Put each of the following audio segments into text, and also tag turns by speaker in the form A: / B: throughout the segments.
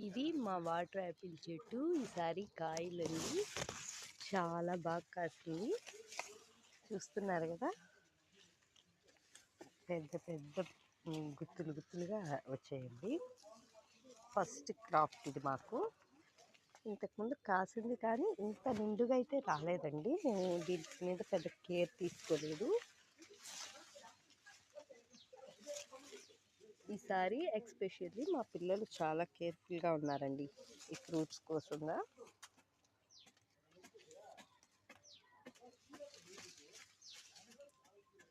A: ఇది మా water Apple చెట్టు. ఈసారి కాయలండి చాలా బాగా కాసింది. చూస్తున్నారు కదా, పెద్ద పెద్ద గుత్తులు గుత్తులుగా వచ్చాయండి. ఫస్ట్ క్రాప్ ఇది మాకు. ఇంతకుముందు కాసింది కానీ ఇంత నిండుగా అయితే రాలేదండి. నేను దీని మీద పెద్ద కేర్ తీసుకోలేదు. ఈసారి ఎక్స్పెషల్లీ మా పిల్లలు చాలా కేర్ఫుల్గా ఉన్నారండి ఈ ఫ్రూట్స్ కోసంగా.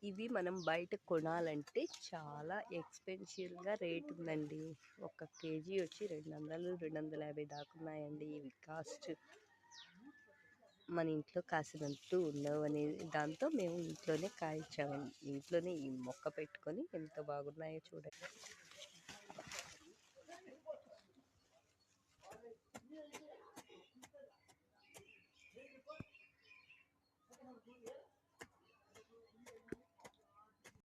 A: ఇవి మనం బయట కొనాలంటే చాలా ఎక్స్పెన్సివ్గా రేట్ ఉందండి. 1 కేజీ వచ్చి 200, 250 దాకా ఉన్నాయండి. ఇవి కాస్ట్ మన ఇంట్లో కాసినట్టు ఉండవు అనేది దాంతో మేము ఇంట్లోనే కాయించామండి. ఇంట్లోనే ఈ మొక్క పెట్టుకొని ఎంత బాగున్నాయో చూడండి.